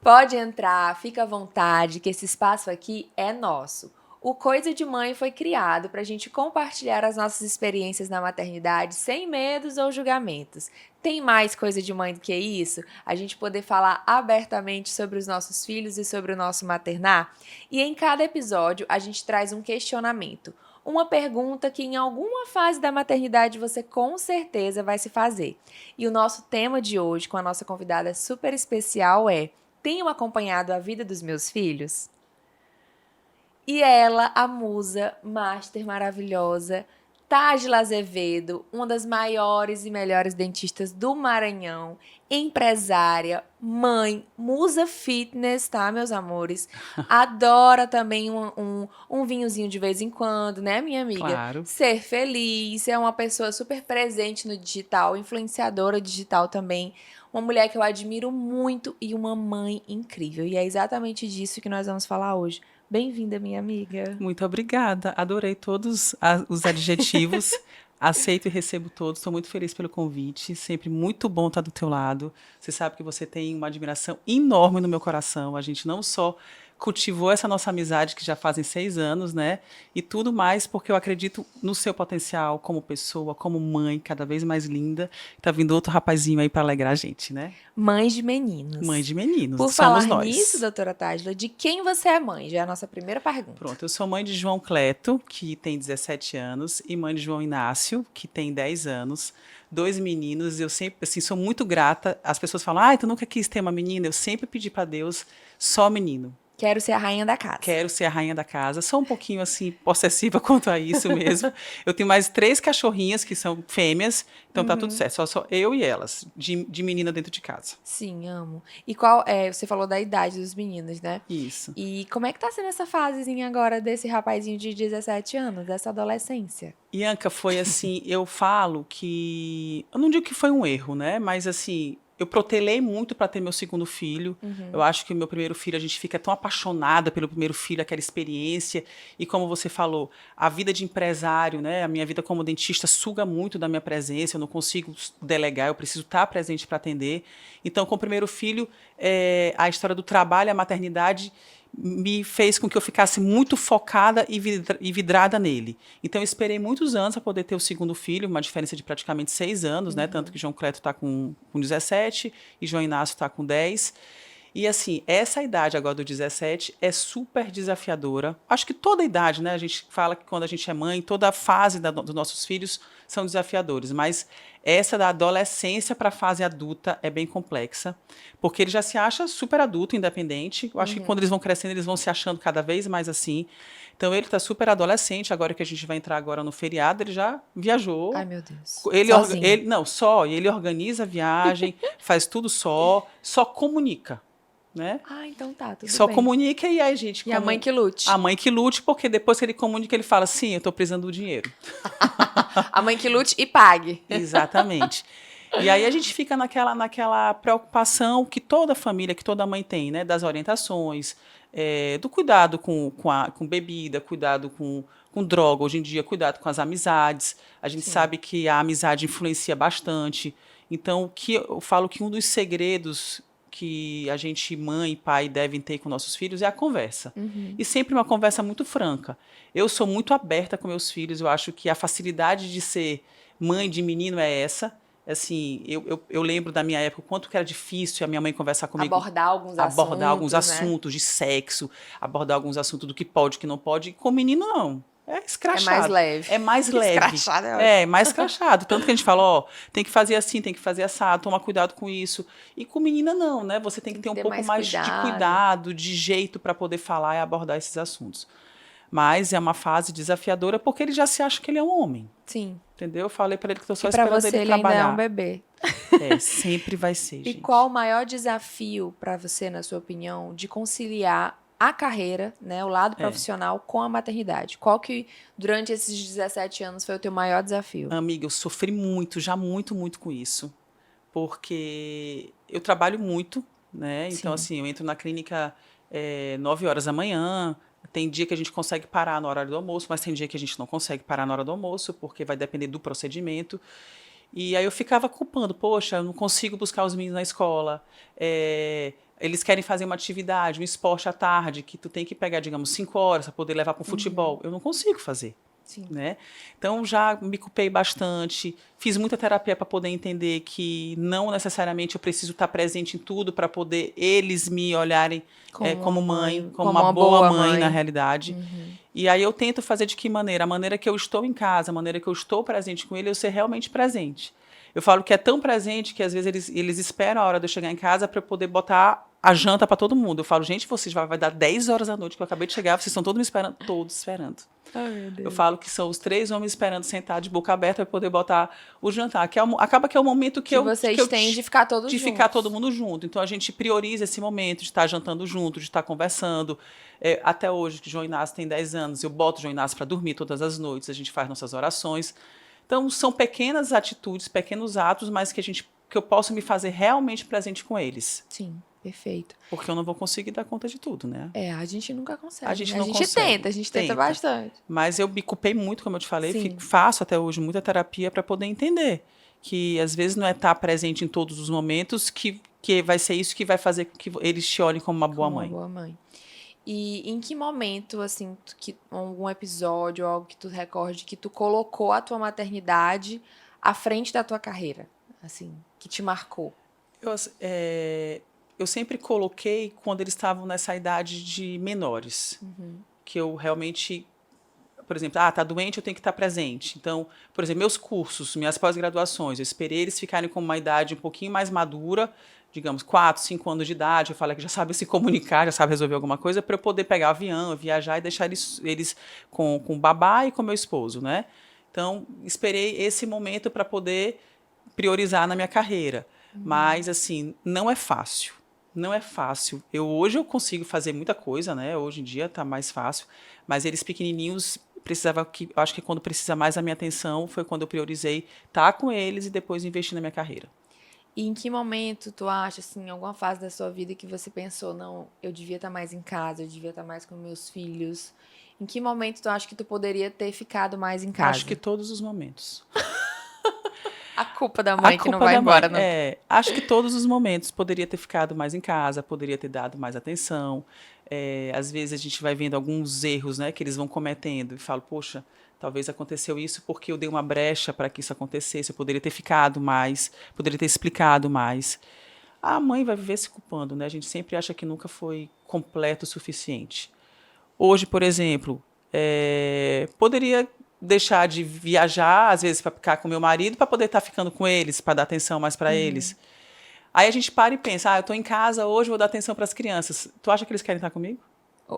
Pode entrar, fica à vontade, que esse espaço aqui é nosso. O Coisa de Mãe foi criado para a gente compartilhar as nossas experiências na maternidade sem medos ou julgamentos. Tem mais coisa de mãe do que isso? A gente poder falar abertamente sobre os nossos filhos e sobre o nosso maternar? E em cada episódio a gente traz um questionamento. Uma pergunta que em alguma fase da maternidade você com certeza vai se fazer. E o nosso tema de hoje, com a nossa convidada super especial, é: tenho acompanhado a vida dos meus filhos? E ela, a musa master maravilhosa, Tágila Azevedo, uma das maiores e melhores dentistas do Maranhão, empresária, mãe, musa fitness, tá, meus amores? Adora também um vinhozinho de vez em quando, né, minha amiga? Claro. Ser feliz, é uma pessoa super presente no digital, influenciadora digital também. Uma mulher que eu admiro muito e uma mãe incrível. E é exatamente disso que nós vamos falar hoje. Bem-vinda, minha amiga. Muito obrigada. Adorei todos os adjetivos. Aceito e recebo todos. Estou muito feliz pelo convite. Sempre muito bom estar do teu lado. Você sabe que você tem uma admiração enorme no meu coração. A gente não só cultivou essa nossa amizade, que já fazem 6 anos, né? E tudo mais porque eu acredito no seu potencial como pessoa, como mãe, cada vez mais linda. Tá vindo outro rapazinho aí para alegrar a gente, né? Mães de Mãe meninos. de meninos. Por Somos falar nisso, nós. doutora Tágila, de quem você é mãe? Já é a nossa primeira pergunta. Pronto, eu sou mãe de João Cleto, que tem 17 anos, e mãe de João Inácio, que tem 10 anos. Dois meninos, eu sempre, assim, sou muito grata. As pessoas falam, tu nunca quis ter uma menina? Eu sempre pedi para Deus só menino. Quero ser a rainha da casa. Quero ser a rainha da casa. Sou um pouquinho, assim, possessiva quanto a isso mesmo. Eu tenho mais 3 cachorrinhas, que são fêmeas, então tá tudo certo. Só eu e elas, de menina dentro de casa. Sim, amo. E qual é? Você falou da idade dos meninos, né? Isso. E como é que tá sendo essa fasezinha agora desse rapazinho de 17 anos, dessa adolescência? Ianca, foi assim, eu falo que, eu não digo que foi um erro, né? Mas assim, eu protelei muito para ter meu segundo filho. Eu acho que o meu primeiro filho, a gente fica tão apaixonada pelo primeiro filho, aquela experiência. E como você falou, a vida de empresário, né? A minha vida como dentista suga muito da minha presença. Eu não consigo delegar, eu preciso estar presente para atender. Então, com o primeiro filho, a história do trabalho, a maternidade me fez com que eu ficasse muito focada e vidrada nele. Então, eu esperei muitos anos para poder ter o segundo filho, uma diferença de praticamente 6 anos, né? Tanto que João Cleto está com 17 e João Inácio está com 10. E, assim, essa idade agora do 17 é super desafiadora. Acho que toda idade, né? A gente fala que quando a gente é mãe, toda a fase dos nossos filhos são desafiadores, mas essa da adolescência para a fase adulta é bem complexa, porque ele já se acha super adulto, independente. Eu acho que quando eles vão crescendo, eles vão se achando cada vez mais assim. Então, ele está super adolescente, agora que a gente vai entrar agora no feriado, ele já viajou. Ai, meu Deus. Ele Sozinho. não, só, ele organiza a viagem, faz tudo só comunica, né? Ah, então tá, tudo Só bem. comunica e aí, gente, E a mãe como que lute. a mãe que lute, porque depois que ele comunica, ele fala, sim, eu estou precisando do dinheiro. A mãe que lute e pague. Exatamente. E aí a gente fica naquela preocupação que toda família, que toda mãe tem, né? Das orientações, do cuidado com bebida, cuidado com droga, hoje em dia, cuidado com as amizades. A gente Sim. sabe que a amizade influencia bastante. Então, o que eu falo que um dos segredos que a gente, mãe e pai, devem ter com nossos filhos é a conversa. E sempre uma conversa muito franca. Eu sou muito aberta com meus filhos, eu acho que a facilidade de ser mãe de menino é essa. Assim, eu lembro da minha época o quanto que era difícil a minha mãe conversar comigo, abordar alguns Né? assuntos de sexo, abordar alguns assuntos do que pode, o que não pode. E com menino, não. É É mais escrachado. leve. É mais leve. Escrachado é ótimo. É, mais escrachado. Tanto que a gente fala, ó, tem que fazer assim, tem que fazer assado, toma cuidado com isso. E com menina, não, né? Você tem que Tem ter que um ter pouco mais mais de cuidado. cuidado, de jeito para poder falar e abordar esses assuntos. Mas é uma fase desafiadora porque ele já se acha que ele é um homem. Sim. Entendeu? Eu falei para ele que estou Que só pra esperando você ele ele ainda é um trabalhar. bebê. Sempre vai ser, E qual o gente. maior desafio pra você, na sua opinião, de conciliar a carreira, né, o lado É. profissional com a maternidade? Qual que, durante esses 17 anos, foi o teu maior desafio? Amiga, eu sofri muito, já muito, muito com isso. Porque eu trabalho muito, né? Então, Sim. assim, eu entro na clínica 9 horas da manhã. Tem dia que a gente consegue parar no horário do almoço, mas tem dia que a gente não consegue parar na hora do almoço, porque vai depender do procedimento. E aí eu ficava culpando, poxa, eu não consigo buscar os meninos na escola. Eles querem fazer uma atividade, um esporte à tarde, que tu tem que pegar, digamos, 5 horas para poder levar para o futebol. Eu não consigo fazer. Sim. Né? Então, já me culpei bastante, fiz muita terapia para poder entender que não necessariamente eu preciso estar presente em tudo para poder eles me olharem como mãe, como uma boa mãe, na realidade. E aí eu tento fazer de que maneira? A maneira que eu estou em casa, a maneira que eu estou presente com ele, eu ser realmente presente. Eu falo que é tão presente que às vezes eles esperam a hora de eu chegar em casa para poder botar a janta para todo mundo. Eu falo, gente, vocês vai dar 10 horas da noite que eu acabei de chegar, vocês estão todos me esperando, todos esperando. Ai, meu Deus. Eu falo que são os 3 homens esperando sentar de boca aberta para poder botar o jantar, que acaba que é o momento que vocês têm de ficar todos juntos. De ficar todo mundo junto. Então a gente prioriza esse momento de estar jantando junto, de estar conversando. Até hoje, que João Inácio tem 10 anos, eu boto o João Inácio para dormir todas as noites, a gente faz nossas orações. Então, são pequenas atitudes, pequenos atos, mas que eu posso me fazer realmente presente com eles. Sim, perfeito. Porque eu não vou conseguir dar conta de tudo, né? A gente nunca consegue. A gente não a consegue. Tenta, tenta bastante. Mas eu me culpei muito, como eu te falei, faço até hoje muita terapia para poder entender que às vezes não é estar presente em todos os momentos que vai ser isso que vai fazer com que eles te olhem como uma boa mãe. Uma boa mãe. E em que momento, assim, algum episódio ou algo que tu recorde que tu colocou a tua maternidade à frente da tua carreira, assim, que te marcou? Eu sempre coloquei quando eles estavam nessa idade de menores, que eu realmente, por exemplo, tá doente, eu tenho que estar presente. Então, por exemplo, meus cursos, minhas pós-graduações, eu esperei eles ficarem com uma idade um pouquinho mais madura, digamos, 4, 5 anos de idade, eu falei que já sabe se comunicar, já sabe resolver alguma coisa, para eu poder pegar avião, viajar e deixar eles com o babá e com meu esposo, né? Então, esperei esse momento para poder priorizar na minha carreira. Mas, assim, não é fácil. Não é fácil. Hoje eu consigo fazer muita coisa, né? Hoje em dia está mais fácil, mas eles pequenininhos eu acho que quando precisa mais da minha atenção foi quando eu priorizei estar com eles e depois investir na minha carreira. E em que momento tu acha, assim, em alguma fase da sua vida que você pensou, não, eu devia estar mais em casa, eu devia estar mais com meus filhos? Em que momento tu acha que tu poderia ter ficado mais em casa? Acho que todos os momentos. A culpa da mãe que não vai embora, não. Acho que todos os momentos. Poderia ter ficado mais em casa, poderia ter dado mais atenção. Às vezes a gente vai vendo alguns erros, né, que eles vão cometendo e falo, poxa, talvez aconteceu isso porque eu dei uma brecha para que isso acontecesse. Eu poderia ter ficado mais, poderia ter explicado mais. A mãe vai viver se culpando, né? A gente sempre acha que nunca foi completo o suficiente. Hoje, por exemplo, poderia deixar de viajar, às vezes, para ficar com meu marido, para poder estar ficando com eles, para dar atenção mais para eles. Aí a gente para e pensa, eu estou em casa hoje, vou dar atenção para as crianças. Tu acha que eles querem estar comigo?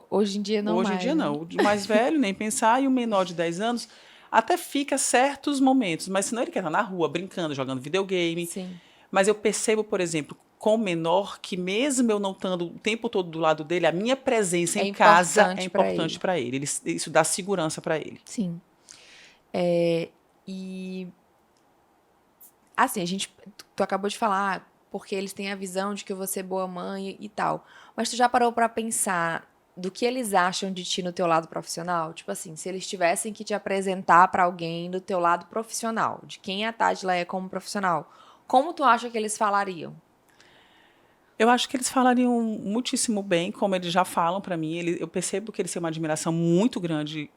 Hoje em dia não mais. Hoje em dia não. O mais velho, nem pensar, e o menor de 10 anos até fica certos momentos, mas senão ele quer estar na rua, brincando, jogando videogame. Sim. Mas eu percebo, por exemplo, com o menor, que mesmo eu não estando o tempo todo do lado dele, a minha presença em casa é importante para ele. Isso dá segurança para ele. Sim. E assim, tu acabou de falar porque eles têm a visão de que eu vou ser boa mãe e tal. Mas tu já parou pra pensar do que eles acham de ti no teu lado profissional? Tipo assim, se eles tivessem que te apresentar pra alguém do teu lado profissional, de quem a Tadila é como profissional, como tu acha que eles falariam? Eu acho que eles falariam muitíssimo bem, como eles já falam para mim. Eu percebo que eles têm uma admiração muito grande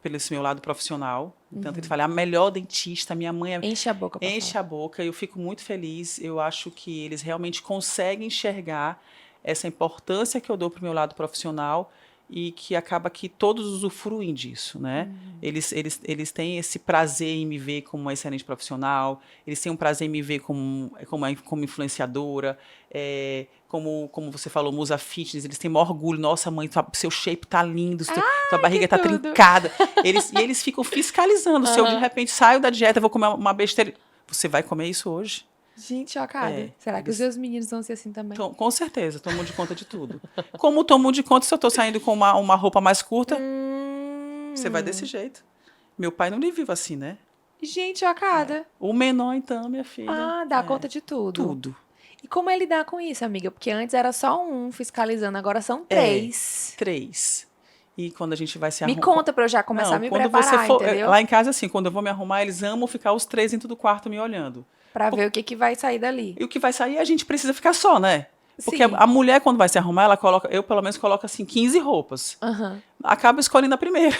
pelo esse meu lado profissional. Tanto ele fala, a melhor dentista, minha mãe... Enche a boca. Enche a boca, eu fico muito feliz. Eu acho que eles realmente conseguem enxergar essa importância que eu dou para o meu lado profissional e que acaba que todos usufruem disso, né? Eles têm esse prazer em me ver como uma excelente profissional, eles têm um prazer em me ver como influenciadora, como você falou, musa fitness, eles têm maior orgulho. Nossa, mãe, seu shape tá lindo, tua barriga tá trincada. Eles ficam fiscalizando. Se eu, de repente, saio da dieta, vou comer uma besteira... Você vai comer isso hoje? Gente, chocada. Será que os seus meninos vão ser assim também? Com certeza, tomam de conta de tudo. Como tomam de conta se eu tô saindo com uma roupa mais curta? Você vai desse jeito. Meu pai não lhe vive assim, né? Gente, chocada. O menor, então, minha filha... dá conta de tudo. Tudo. E como é lidar com isso, amiga? Porque antes era só um fiscalizando, agora são 3. 3. E quando a gente vai se arrumar... Me conta pra eu já começar a me preparar, entendeu? Lá em casa, assim, quando eu vou me arrumar, eles amam ficar os 3 dentro do quarto me olhando. Pra ver o que vai sair dali. E o que vai sair, a gente precisa ficar só, né? Porque a mulher, quando vai se arrumar, ela coloca, eu pelo menos coloco assim, 15 roupas. Acaba escolhendo a primeira.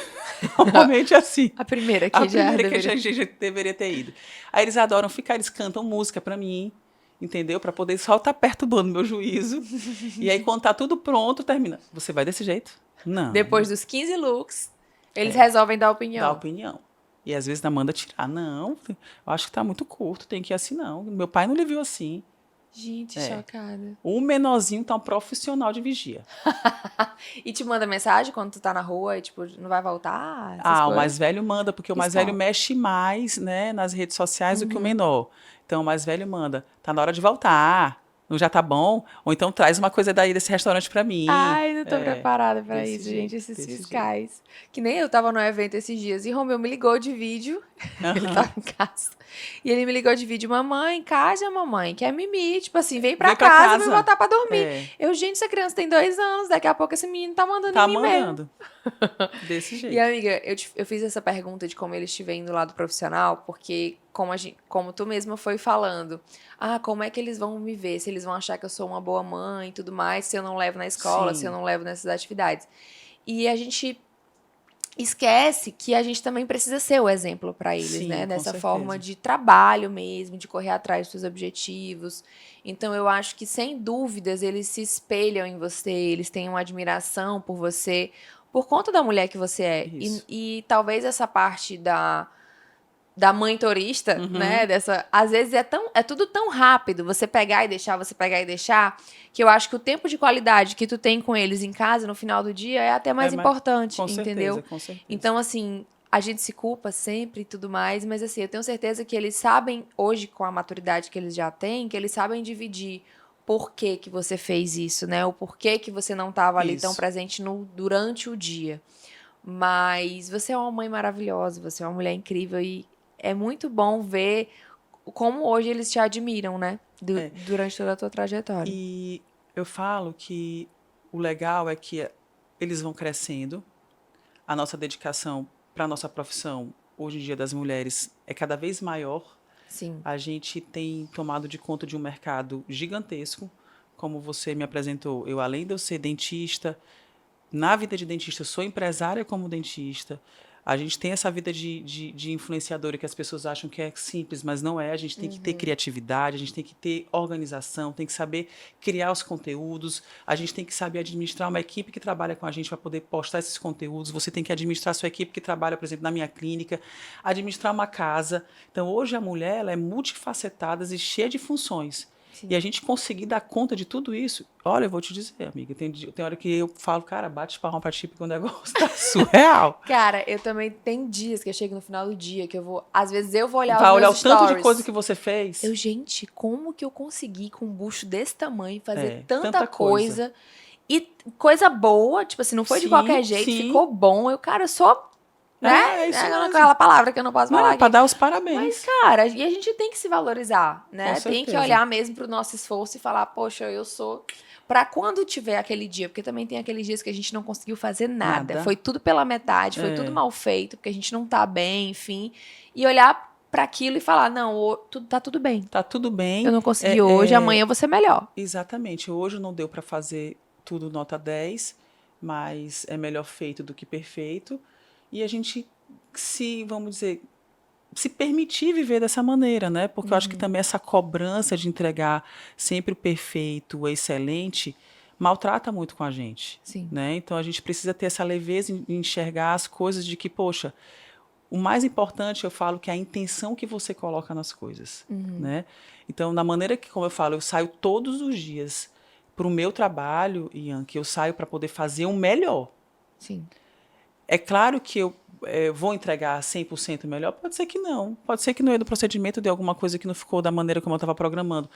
Normalmente é assim. A primeira que a já primeira deveria... que a gente deveria ter ido. Aí eles adoram ficar, eles cantam música pra mim, entendeu? Pra poder só estar perturbando meu juízo. E aí, quando tá tudo pronto, termina. Você vai desse jeito? Não. Depois dos 15 looks, eles resolvem dar opinião. Dar opinião. E às vezes manda tirar. Não, eu acho que tá muito curto, tem que ir assim, não. Meu pai não lhe viu assim. Gente, chocada. O menorzinho tá um profissional de vigia. E te manda mensagem quando tu tá na rua e, tipo, não vai voltar? O mais velho manda, porque o mais velho mexe mais, né, nas redes sociais do que o menor. Então, o mais velho manda, tá na hora de voltar, não já tá bom? Ou então traz uma coisa daí desse restaurante pra mim. Ai, não tô preparada pra isso, gente, esses fiscais. Que nem eu tava no evento esses dias e Romeu me ligou de vídeo, ele tava em casa, e ele me ligou de vídeo, mamãe, em casa, mamãe, quer mimir, tipo assim, vem pra casa, vem botar pra dormir. Eu, gente, essa criança tem 2 anos, daqui a pouco esse menino tá mandando em mim mesmo. Desse jeito. E, amiga, eu fiz essa pergunta de como eles te veem do lado profissional, porque como tu mesma foi falando, como é que eles vão me ver? Se eles vão achar que eu sou uma boa mãe e tudo mais, se eu não levo na escola, se eu não levo nessas atividades. E a gente esquece que a gente também precisa ser o exemplo para eles, né? Nessa forma de trabalho mesmo, de correr atrás dos seus objetivos. Então, eu acho que, sem dúvidas, eles se espelham em você, eles têm uma admiração por você, por conta da mulher que você é. E talvez essa parte da mãe turista, né? Às vezes é tudo tão rápido, você pegar e deixar, que eu acho que o tempo de qualidade que tu tem com eles em casa no final do dia é até mais importante, com entendeu? Certeza, com certeza. Então, assim, a gente se culpa sempre e tudo mais, mas assim, eu tenho certeza que eles sabem, hoje, com a maturidade que eles já têm, que eles sabem dividir por que você fez isso, né? O porquê que você não estava ali tão presente durante o dia. Mas você é uma mãe maravilhosa, você é uma mulher incrível e é muito bom ver como hoje eles te admiram, né? Durante toda a tua trajetória. E eu falo que o legal é que eles vão crescendo, a nossa dedicação para a nossa profissão, hoje em dia das mulheres, é cada vez maior. Sim. A gente tem tomado de conta de um mercado gigantesco, como você me apresentou. Eu, além de eu ser dentista, na vida de dentista, sou empresária como dentista. A gente tem essa vida de influenciadora que as pessoas acham que é simples, mas não é. A gente tem que ter criatividade, a gente tem que ter organização, tem que saber criar os conteúdos, a gente tem que saber administrar uma equipe que trabalha com a gente para poder postar esses conteúdos. Você tem que administrar a sua equipe que trabalha, por exemplo, na minha clínica, administrar uma casa. Então, hoje a mulher ela é multifacetada e cheia de funções. Sim. E a gente conseguir dar conta de tudo isso, olha, eu vou te dizer, amiga, tem hora que eu falo, cara, bate palma pra ti, porque o negócio tá surreal. Cara, eu também, tem dias que eu chego no final do dia, que eu vou, às vezes eu vou olhar vai os olhar meus o stories. Tanto de coisa que você fez. Gente, como que eu consegui com um bucho desse tamanho fazer tanta coisa. E coisa boa, tipo assim, não foi de qualquer jeito, ficou bom. Cara, eu sou... Né? Aquela palavra que eu não posso falar aqui. Pra dar os parabéns. Mas, cara, e a gente tem que se valorizar, né? Tem que olhar mesmo pro nosso esforço e falar, poxa, eu sou... Pra quando tiver aquele dia, porque também tem aqueles dias que a gente não conseguiu fazer nada. Foi tudo pela metade, foi tudo mal feito, porque a gente não tá bem, enfim. E olhar para aquilo e falar, não, tá tudo bem. Tá tudo bem. Eu não consegui hoje, amanhã eu vou ser melhor. Exatamente. Hoje não deu para fazer tudo nota 10, mas é melhor feito do que perfeito. E a gente vamos dizer, se permitir viver dessa maneira, né? Porque eu acho que também essa cobrança de entregar sempre o perfeito, o excelente, maltrata muito com a gente. Sim. Né? Então a gente precisa ter essa leveza em enxergar as coisas de que, poxa, o mais importante, eu falo, que é a intenção que você coloca nas coisas. Né? Então, na maneira que, como eu falo, eu saio todos os dias para o meu trabalho, Ian, que eu saio para poder fazer o melhor. Sim. É claro que eu vou entregar 100% melhor? Pode ser que não. Pode ser que no meio do procedimento de alguma coisa que não ficou da maneira como eu estava programando.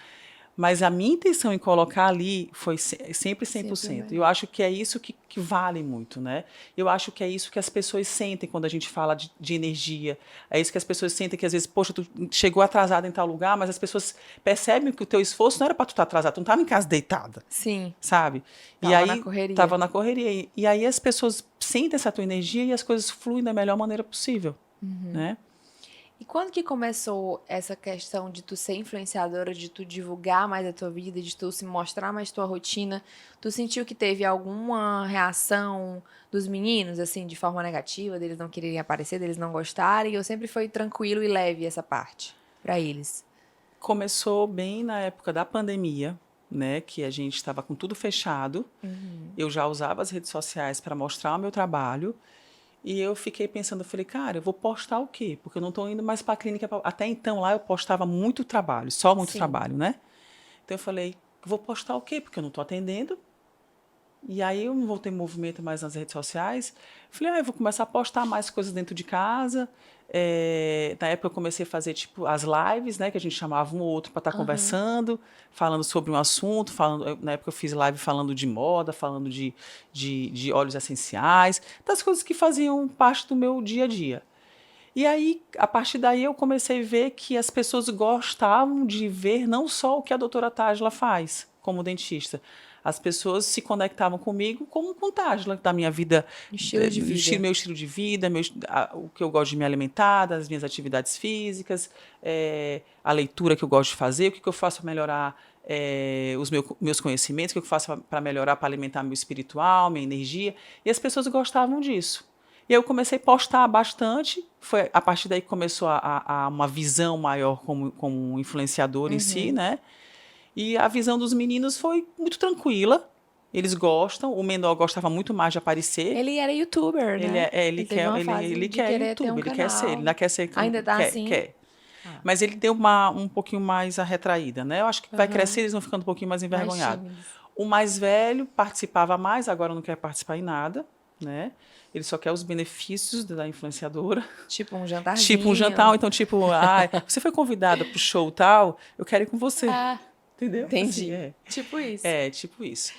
Mas a minha intenção em colocar ali foi sempre 100%. Sempre, eu acho que é isso que vale muito, né? Eu acho que é isso que as pessoas sentem quando a gente fala de energia. É isso que as pessoas sentem que, às vezes, poxa, tu chegou atrasada em tal lugar, mas as pessoas percebem que o teu esforço não era para tu estar atrasada, tu não estava em casa deitada. Sim. Sabe? Tava na correria. E aí as pessoas sentem essa tua energia e as coisas fluem da melhor maneira possível, né? E quando que começou essa questão de tu ser influenciadora, de tu divulgar mais a tua vida, de tu se mostrar mais tua rotina? Tu sentiu que teve alguma reação dos meninos, assim, de forma negativa, deles não quererem aparecer, deles não gostarem? Ou sempre foi tranquilo e leve essa parte pra eles? Começou bem na época da pandemia, né, que a gente estava com tudo fechado. Eu já usava as redes sociais para mostrar o meu trabalho. E eu fiquei pensando, eu falei, cara, eu vou postar o quê? Porque eu não estou indo mais para a clínica. Até então, lá eu postava muito trabalho, só muito Sim. trabalho, né? Então eu falei, vou postar o quê? Porque eu não estou atendendo. E aí eu não vou ter movimento mais nas redes sociais. Falei, eu vou começar a postar mais coisas dentro de casa. Na época eu comecei a fazer tipo as lives, né, que a gente chamava um ou outro para estar conversando, falando sobre um assunto. Na época eu fiz live falando de moda, falando de óleos essenciais, das coisas que faziam parte do meu dia a dia. E aí, a partir daí, eu comecei a ver que as pessoas gostavam de ver não só o que a doutora Tágila faz como dentista. As pessoas se conectavam comigo como com Tágila, da minha vida, Estilo de vida. meu estilo de vida, o que eu gosto de me alimentar, das minhas atividades físicas, a leitura que eu gosto de fazer, o que eu faço para melhorar os meus conhecimentos, o que eu faço para melhorar, para alimentar meu espiritual, minha energia. E as pessoas gostavam disso. E eu comecei a postar bastante. Foi a partir daí que começou a uma visão maior como influenciador em si, né? E a visão dos meninos foi muito tranquila. Eles gostam. O menor gostava muito mais de aparecer. Ele era youtuber, né? Ele teve uma fase Ele de quer querer ter um YouTube, ele quer ser, ele canal. ainda quer ser, Ainda tá quer, assim? quer. Ah. Mas ele deu um pouquinho mais a retraída, né? Eu acho que vai crescer, eles vão ficando um pouquinho mais envergonhados. tímidos. O mais velho participava mais, agora não quer participar em nada, né? Ele só quer os benefícios da influenciadora. Tipo um jantarzinho. Tipo um jantar, ou então tipo, você foi convidada pro show tal, eu quero ir com você. Ah, Entendeu? entendi. Assim, Tipo isso. tipo isso.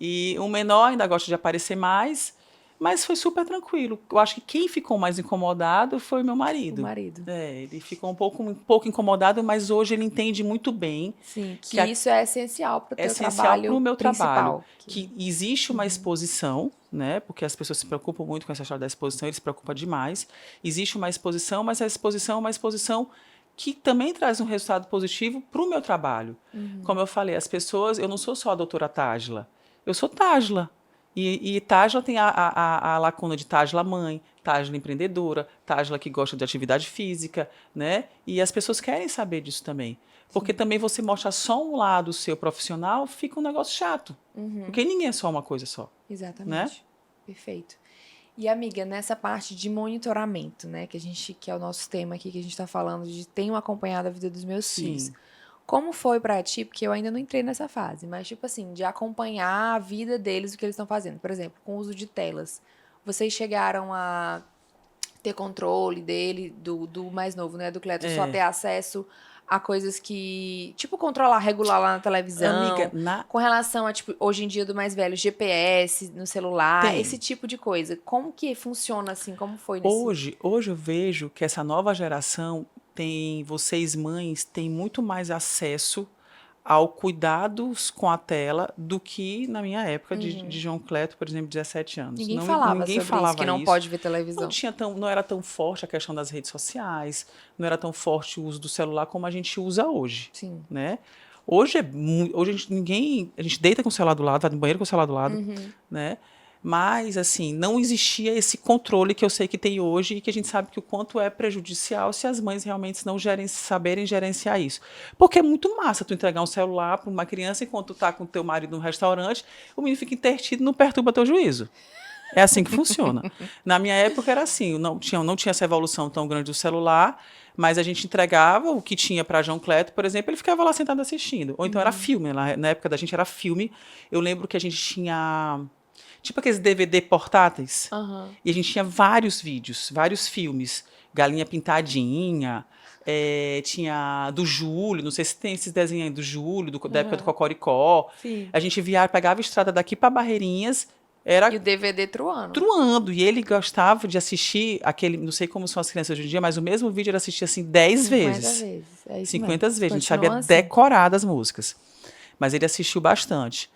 E o menor ainda gosta de aparecer mais, mas foi super tranquilo. Eu acho que quem ficou mais incomodado foi meu marido. O marido. Ele ficou um pouco incomodado, mas hoje ele entende muito bem. Sim, que isso é essencial para o teu trabalho Para o meu principal. trabalho. Que existe uma exposição, né? Porque as pessoas se preocupam muito com essa história da exposição, eles se preocupam demais. Existe uma exposição, mas a exposição é uma exposição que também traz um resultado positivo para o meu trabalho. Como eu falei, as pessoas, eu não sou só a doutora Tágila, eu sou Tágila. E Tágila tem a lacuna de Tágila mãe, Tágila empreendedora, Tágila que gosta de atividade física, né? E as pessoas querem saber disso também. Porque também você mostrar só um lado seu profissional, fica um negócio chato. Porque ninguém é só uma coisa só. Exatamente. Né? Perfeito. E, amiga, nessa parte de monitoramento, né, que é o nosso tema aqui, que a gente tá falando de tenho acompanhado a vida dos meus filhos. Como foi pra ti? Porque eu ainda não entrei nessa fase, mas, tipo assim, de acompanhar a vida deles, o que eles estão fazendo. Por exemplo, com o uso de telas. Vocês chegaram a ter controle dele, do mais novo, né, do Cleto, só ter acesso a coisas que, tipo, controlar, regular lá na televisão, Amiga, com relação a, tipo, hoje em dia do mais velho, GPS no celular, esse tipo de coisa. Como que funciona assim? Como foi nesse... Hoje eu vejo que essa nova geração vocês mães têm muito mais acesso ao cuidados com a tela do que na minha época de João Cleto, por exemplo, 17 anos. Ninguém falava sobre isso, que não pode ver televisão. Não era tão forte a questão das redes sociais, não era tão forte o uso do celular como a gente usa hoje. Sim. Né? Hoje a gente deita com o celular do lado, vai no banheiro com o celular do lado, né? Mas, assim, não existia esse controle que eu sei que tem hoje e que a gente sabe que o quanto é prejudicial se as mães realmente não saberem gerenciar isso. Porque é muito massa tu entregar um celular para uma criança enquanto tu tá com teu marido no restaurante, o menino fica intertido e não perturba teu juízo. É assim que funciona. Na minha época era assim, não tinha essa evolução tão grande do celular, mas a gente entregava o que tinha para João Cleto, por exemplo, ele ficava lá sentado assistindo. Ou então era filme, na época da gente era filme. Eu lembro que a gente tinha... tipo aqueles DVD portáteis. E a gente tinha vários vídeos, vários filmes. Galinha Pintadinha, tinha do Júlio, não sei se tem esses desenhos aí do Júlio, da época do Cocoricó. Sim. A gente pegava a estrada daqui para Barreirinhas. E o DVD truando. Truando. E ele gostava de assistir aquele, não sei como são as crianças hoje em dia, mas o mesmo vídeo ele assistia assim 10 vezes. 50 vezes. É isso 50 mesmo. vezes. A gente Continua sabia assim. decorar das músicas. Mas ele assistiu bastante.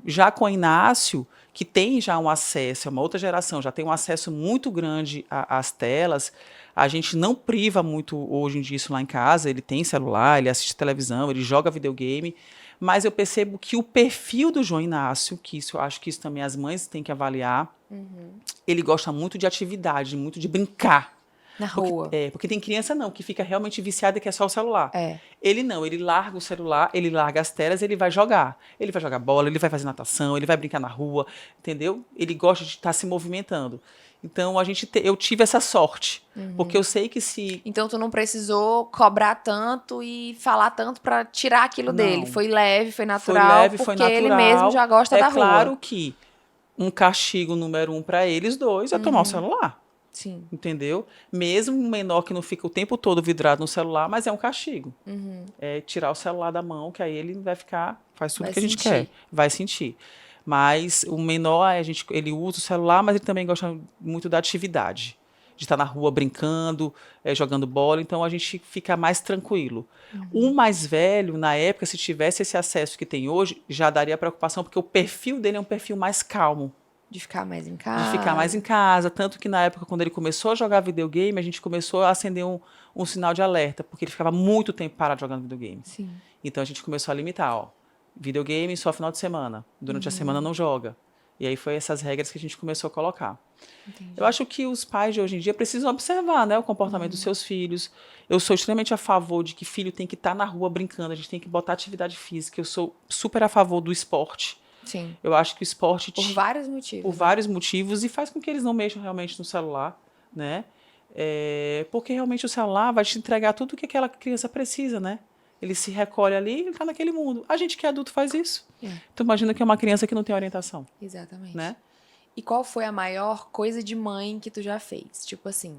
Já com o Inácio, que tem já um acesso, é uma outra geração, já tem um acesso muito grande às telas, A gente não priva muito hoje em dia isso lá em casa. Ele tem celular, ele assiste televisão, ele joga videogame. Mas eu percebo que o perfil do João Inácio, que isso, eu acho que isso também as mães têm que avaliar, ele gosta muito de atividade, muito de brincar. Na rua. Porque tem criança não, que fica realmente viciada e quer só o celular. É. Ele não, ele larga o celular, ele larga as telas, ele vai jogar. Ele vai jogar bola, ele vai fazer natação, ele vai brincar na rua, entendeu? Ele gosta de estar se movimentando. Então, eu tive essa sorte. Porque eu sei que se... Então, tu não precisou cobrar tanto e falar tanto pra tirar aquilo dele. Foi leve, foi natural, Foi leve, porque foi natural. ele mesmo já gosta da rua. É claro que um castigo número 1 para eles dois é tomar o celular. Sim. Entendeu? Mesmo um menor que não fica o tempo todo vidrado no celular, mas é um castigo. É tirar o celular da mão, que aí ele vai ficar, faz tudo que a gente quer. Vai sentir. Mas o menor, ele usa o celular, mas ele também gosta muito da atividade. De estar na rua brincando, jogando bola, então a gente fica mais tranquilo. O mais velho, na época, se tivesse esse acesso que tem hoje, já daria preocupação, porque o perfil dele é um perfil mais calmo. De ficar mais em casa. De ficar mais em casa. Tanto que na época, quando ele começou a jogar videogame, a gente começou a acender um sinal de alerta, porque ele ficava muito tempo parado jogando videogame. Sim. Então a gente começou a limitar, videogame só final de semana. Durante a semana não joga. E aí foi essas regras que a gente começou a colocar. Entendi. Eu acho que os pais de hoje em dia precisam observar, né, o comportamento dos seus filhos. Eu sou extremamente a favor de que filho tem que estar na rua brincando, a gente tem que botar atividade física. Eu sou super a favor do esporte. Sim. Eu acho que o esporte... Por vários motivos. Por vários motivos, e faz com que eles não mexam realmente no celular, né? Porque realmente o celular vai te entregar tudo o que aquela criança precisa, né? Ele se recolhe ali e ele está naquele mundo. A gente que é adulto faz isso. Então imagina que é uma criança que não tem orientação. Exatamente. Né? E qual foi a maior coisa de mãe que tu já fez? Tipo assim,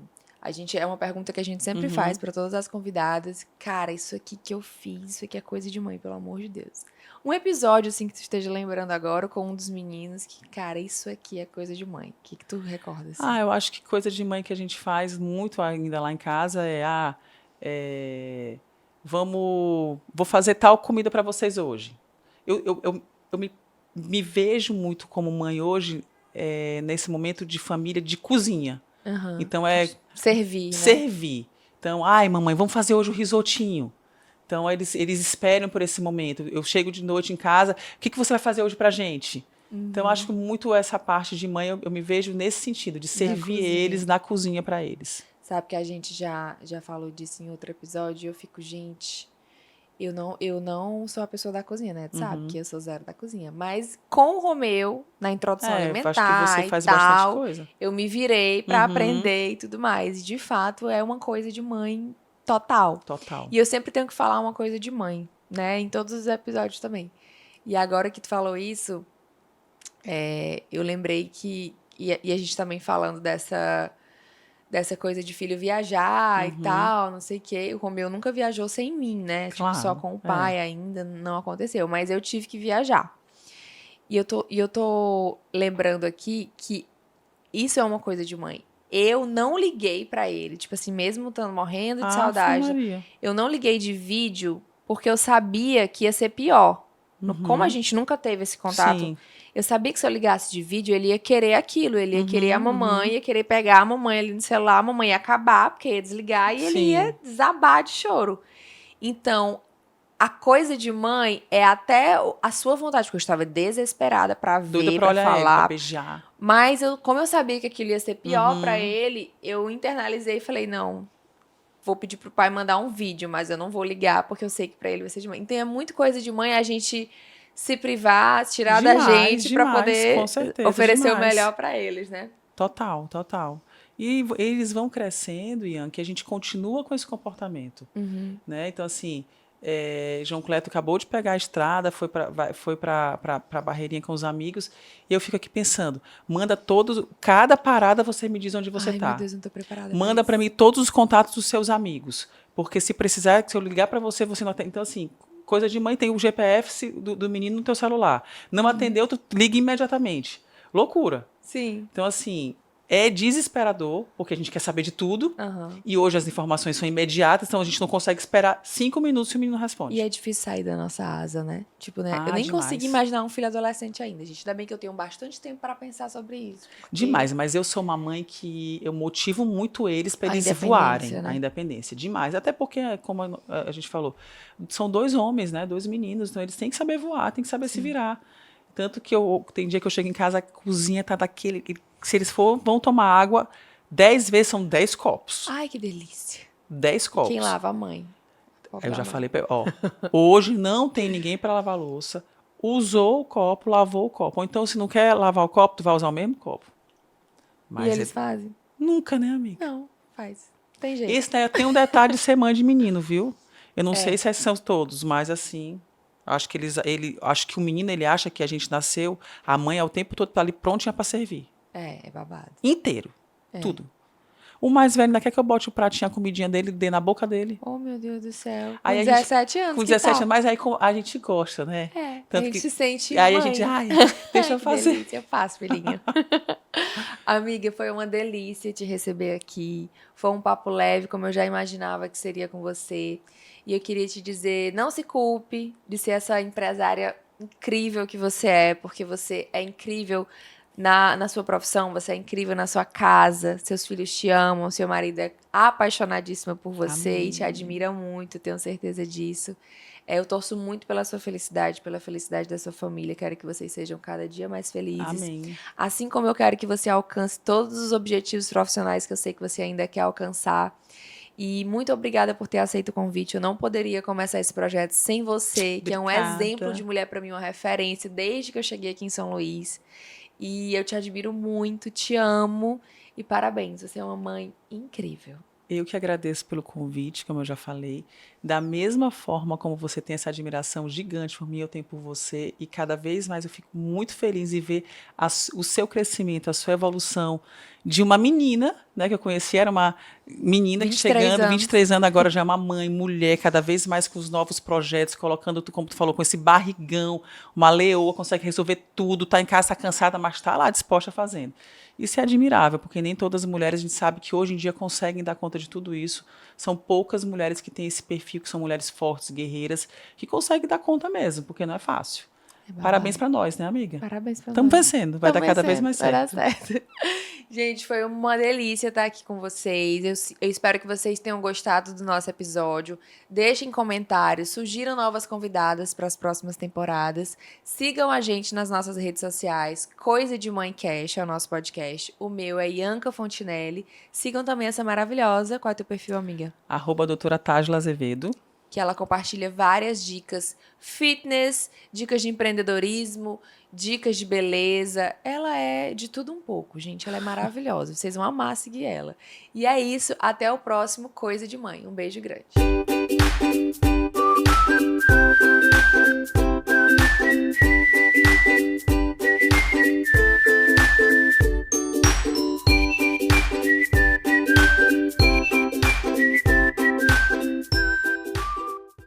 é uma pergunta que a gente sempre faz para todas as convidadas. Cara, isso aqui que eu fiz, isso aqui é coisa de mãe, pelo amor de Deus. Um episódio, assim, que tu esteja lembrando agora com um dos meninos que, cara, isso aqui é coisa de mãe. O que tu recorda, assim? Eu acho que coisa de mãe que a gente faz muito ainda lá em casa vou fazer tal comida para vocês hoje. Eu me vejo muito como mãe hoje, nesse momento de família, de cozinha. Então servir, né? Servir. Então, mamãe, vamos fazer hoje o risotinho. Então, eles esperam por esse momento. Eu chego de noite em casa, o que você vai fazer hoje pra gente? Então, acho que muito essa parte de mãe, eu me vejo nesse sentido, de servir eles na cozinha para eles. Sabe que a gente já falou disso em outro episódio, e eu fico, gente, eu não sou a pessoa da cozinha, né? Tu sabe que eu sou zero da cozinha. Mas com o Romeu, na introdução alimentar acho que você faz e tal, bastante coisa. Eu me virei pra aprender e tudo mais. E, de fato, é uma coisa de mãe total. Total. E eu sempre tenho que falar uma coisa de mãe, né? Em todos os episódios também. E agora que tu falou isso, eu lembrei que... E a gente também falando dessa coisa de filho viajar e tal, não sei o quê. O Romeu nunca viajou sem mim, né? Claro, tipo, só com o pai ainda, não aconteceu. Mas eu tive que viajar. E eu tô lembrando aqui que isso é uma coisa de mãe. Eu não liguei pra ele, tipo assim, mesmo estando morrendo de saudade. Maria. Eu não liguei de vídeo porque eu sabia que ia ser pior. Como a gente nunca teve esse contato, Sim. eu sabia que se eu ligasse de vídeo, ele ia querer aquilo, ele ia querer a mamãe, ia querer pegar a mamãe ali no celular, a mamãe ia acabar, porque ia desligar e ele ia desabar de choro. Então, a coisa de mãe é até a sua vontade, porque eu estava desesperada pra ver, pra falar. Ele, pra beijar. Mas como eu sabia que aquilo ia ser pior pra ele, eu internalizei e falei, não, vou pedir pro pai mandar um vídeo, mas eu não vou ligar, porque eu sei que pra ele vai ser de mãe. Então é muito coisa de mãe a gente se privar, se tirar da gente pra poder oferecer o melhor pra eles, né? Total, total. E eles vão crescendo, Ian, que a gente continua com esse comportamento. Né? Então, assim, João Cleto acabou de pegar a estrada, foi para Barreirinha com os amigos, e eu fico aqui pensando, cada parada você me diz onde você está. Ai, meu Deus, não tô preparada. Manda para mim todos os contatos dos seus amigos, porque se precisar, se eu ligar para você, você não atende. Então, assim, coisa de mãe, tem o GPS do menino no teu celular. Não atendeu, tu liga imediatamente. Loucura. Sim. Então, assim, É desesperador, porque a gente quer saber de tudo. Aham. E hoje as informações são imediatas, então a gente não consegue esperar 5 minutos e o menino responde. E é difícil sair da nossa asa, né? Tipo, né? Eu Ah, nem demais. consegui imaginar um filho adolescente ainda, gente. Ainda bem que eu tenho bastante tempo para pensar sobre isso. Porque Demais, mas eu sou uma mãe que eu motivo muito eles para A eles independência, voarem, né? a independência. Demais. Até porque, como a gente falou, são 2 homens, né? 2 meninos, então eles têm que saber voar, têm que saber se virar. Tanto que tem dia que eu chego em casa, a cozinha tá daquele. Se eles vão tomar água, 10 vezes são 10 copos. Ai, que delícia. 10 E copos. quem lava? A mãe. Aí eu já falei pra ele, ó, hoje não tem ninguém para lavar a louça. Usou o copo, lavou o copo. Ou então, se não quer lavar o copo, tu vai usar o mesmo copo. E Mas eles fazem? nunca, né, amiga? Não, faz. Tem jeito. Esse né, tem um detalhe de ser mãe de menino, viu? Eu não sei se são todos, mas assim, acho que acho que o menino ele acha que a gente nasceu, a mãe é o tempo todo tá ali prontinha para servir, É babado. inteiro, tudo. O mais velho ainda quer que eu bote o pratinho, a comidinha dele, dê na boca dele. Oh, meu Deus do céu. Com Aí a 17 anos, com que 17 tal? anos, mas aí a gente gosta, né? É, Tanto a gente que se sente aí mãe. a gente, ai, deixa eu Que fazer. delícia, eu faço, filhinha. Amiga, foi uma delícia te receber aqui. Foi um papo leve, como eu já imaginava que seria com você. E eu queria te dizer, não se culpe de ser essa empresária incrível que você é, porque você é incrível na sua profissão, você é incrível na sua casa, seus filhos te amam, seu marido é apaixonadíssimo por você e te Amém. admira muito, tenho certeza disso. Eu torço muito pela sua felicidade, pela felicidade da sua família. Quero que vocês sejam cada dia mais felizes. Amém. Assim como eu quero que você alcance todos os objetivos profissionais que eu sei que você ainda quer alcançar. E muito obrigada por ter aceito o convite. Eu não poderia começar esse projeto sem você, que é um Obrigada. exemplo de mulher para mim, uma referência desde que eu cheguei aqui em São Luís. E eu te admiro muito, te amo e parabéns. Você é uma mãe incrível. Eu que agradeço pelo convite, como eu já falei. Da mesma forma como você tem essa admiração gigante por mim, eu tenho por você. E cada vez mais eu fico muito feliz em ver o seu crescimento, a sua evolução de uma menina, né, que eu conheci, era uma menina que 23 chegando, anos. 23 anos, agora já é uma mãe, mulher, cada vez mais com os novos projetos, colocando, como tu falou, com esse barrigão, uma leoa, consegue resolver tudo, tá em casa, tá cansada, mas tá lá disposta a fazendo. Isso é admirável, porque nem todas as mulheres, a gente sabe que hoje em dia conseguem dar conta de tudo isso. São poucas mulheres que têm esse perfil, que são mulheres fortes, guerreiras, que conseguem dar conta mesmo, porque não é fácil. Parabéns para nós, né, amiga? Parabéns pra Estamos nós. vencendo, vai dar cada vez mais Vai dar certo. certo. Gente, foi uma delícia estar aqui com vocês. Eu espero que vocês tenham gostado do nosso episódio. Deixem comentários, sugiram novas convidadas para as próximas temporadas. Sigam a gente nas nossas redes sociais. Coisa de Mãe Cash é o nosso podcast. O meu é Ianca Fontinelli. Sigam também essa maravilhosa. Qual é o teu perfil, amiga? @doutora Tágila Azevedo. Que ela compartilha várias dicas fitness, dicas de empreendedorismo, dicas de beleza. Ela é de tudo um pouco, gente. Ela é maravilhosa. Vocês vão amar seguir ela. E é isso. Até o próximo Coisa de Mãe. Um beijo grande.